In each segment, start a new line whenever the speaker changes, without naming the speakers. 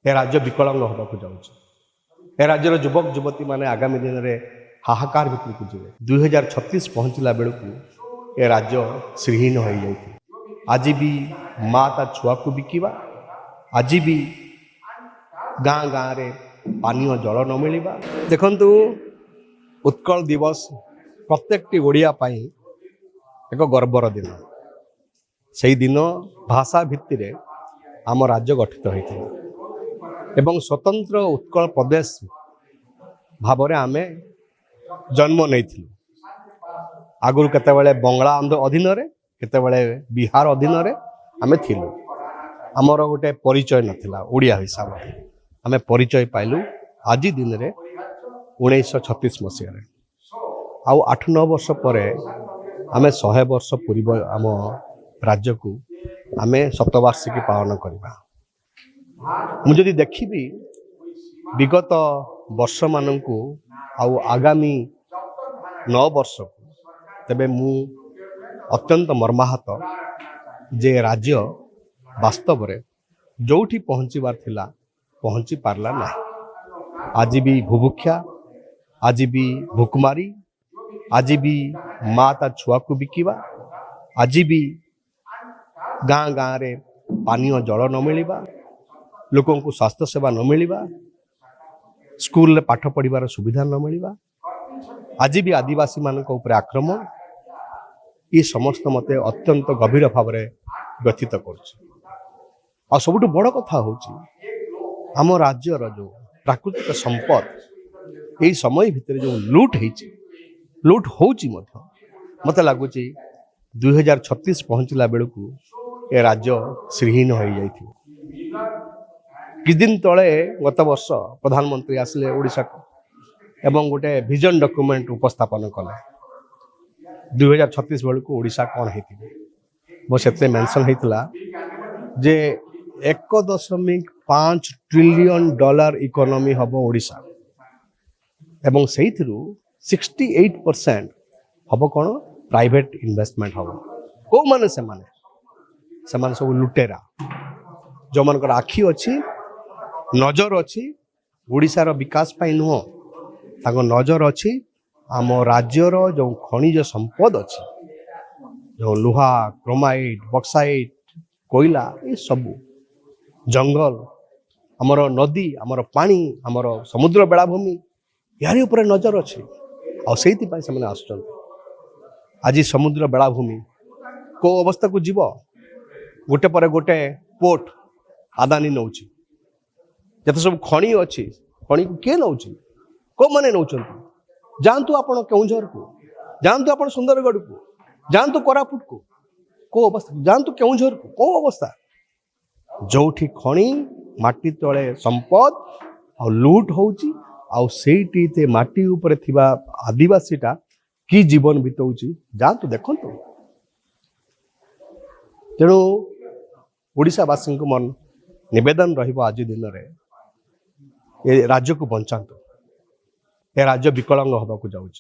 ए राज्य विकलांग होगा जाऊँच ए राज्यर युवक युवती मैंने आगामी दिन में हाहाकार भितर को जी 2036 पहुँचला बेलू ए राज्य श्रीहीन हो जाए आज भी माँ ता छुआ को बिकिबा आज भी गाँ गाँ रे पानीय जल न मिलवा देखु उत्कल दिवस प्रत्येक ओडिया पाई एक गर्वर दिन से दिन भाषा भित्ति आम राज्य गठित होता एवं स्वतंत्र उत्कल प्रदेश भाव आमे जन्म नहीं आगुरी केतबेले बंगला अधीन केतबेले बिहार अधीन आमे थिलु आमर गोटे परिचय नथिला ओडिया हिसाब से आमे परिचय पाइलु आज दिन रे 1936 मसीह आउ 8-9 वर्ष पर आमे 100 वर्ष पूर्व आम राज्य को आमे शतवार्षिकी पालन करवा मुझे देखी विगत वर्ष मानू आउ आगामी 9 वर्ष को तेबे मु अत्यंत मर्माहत जे राज्य वास्तव रे जोठी पहुँचबार थिला पहुँची पारला ना आज भी भुभुक्षा आज भी भुकमारी आज भी माँ ता छुआ को बिकिबा आज भी गाँ गाँ रे पानीय जल न मिलवा लोकों को स्वास्थ्य सेवा न मिलवा स्कूल रे पाठ पढ़िबार सुविधा न मिलवा आज भी आदिवासी मानक ऊपर आक्रमण ये समस्त मते अत्यंत गभीर भाव में व्यथित कर सबुठ बड़ कथा हूँ आम राज्यर जो प्राकृतिक संपद यही समय भितर जो लुट होची मत लगुच 2036 पहुँचला बेलू ए राज्य श्रीहीन हो जाती कि दिन तले गत वर्ष प्रधानमंत्री आसिले ओडिशा को एवं गोटे विजन डॉक्यूमेंट उपस्थापन कले 2036 बेलू ओडिशा कौन होती वो से मेंशन होता जे 1.5 ट्रिलियन डॉलर इकोनॉमी हम ओडिशा एवं से 68% हम कौन प्राइवेट इन्वेस्टमेंट हम कौ माने से सब लुटेरा जो मन आखि अच्छी नजर अच्छी ओडिशार विकास पाई नुह ताको नजर अच्छी आम राज्यर जो खनिज संपद अच्छी जो लुहा क्रोमाइट बक्साइट कोयला ये सब जंगल आमर नदी आमर पानी आमर समुद्र बेलाभूमि यार ऊपर नजर अच्छी से आस आज समुद्र बेलाभूमि को अवस्था को जीव गोटे पर गोटे पोर्ट आदानी नौ जते सब खणी अच्छी खणी को किए नौ को मैंने नौ जातु आप केउझर को जातु आप सुंदरगढ़ को जातु कोरापुट को अवस्था जातु केउझर को कौ अवस्था जोठी खणी माटी तले संपद आ लुट होची से माटी ऊपर थिबा आदिवासीटा कि जीवन बीतौची जातु देखंतु तेणु ओडिशावासी को मन निवेदन रहिबो आज दिन रे ए राज्य को बंचातु ए राज्य विकलांग होगा जाऊँच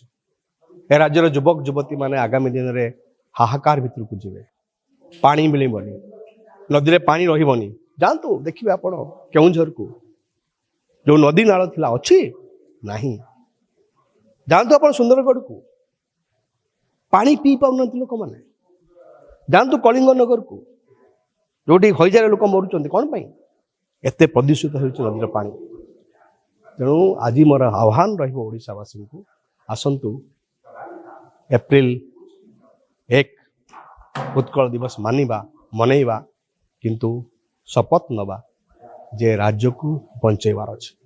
ए राज्यर युवक युवती मैंने आगामी दिन में हाहाकार भितर को जी पानी मिलबनी नदी में पानी रही जातु देखिए आप केउझर को जो नदी नाल थिला अच्छी नहीं जातु आप सुंदरगढ़ को पानी पी पाऊन लोक मैंने जातु कलिंग नगर को जो हईजार लोक मरुंच कौन पाई एत प्रदूषित हो नदीर पानी तेणु आज मोर आह्वान रहीशावासी को आसतु एप्रिल 1 उत्कल दिवस मानिबा मनइबा किंतु शपथ नवा जे राज्य को बंचेबार अछि।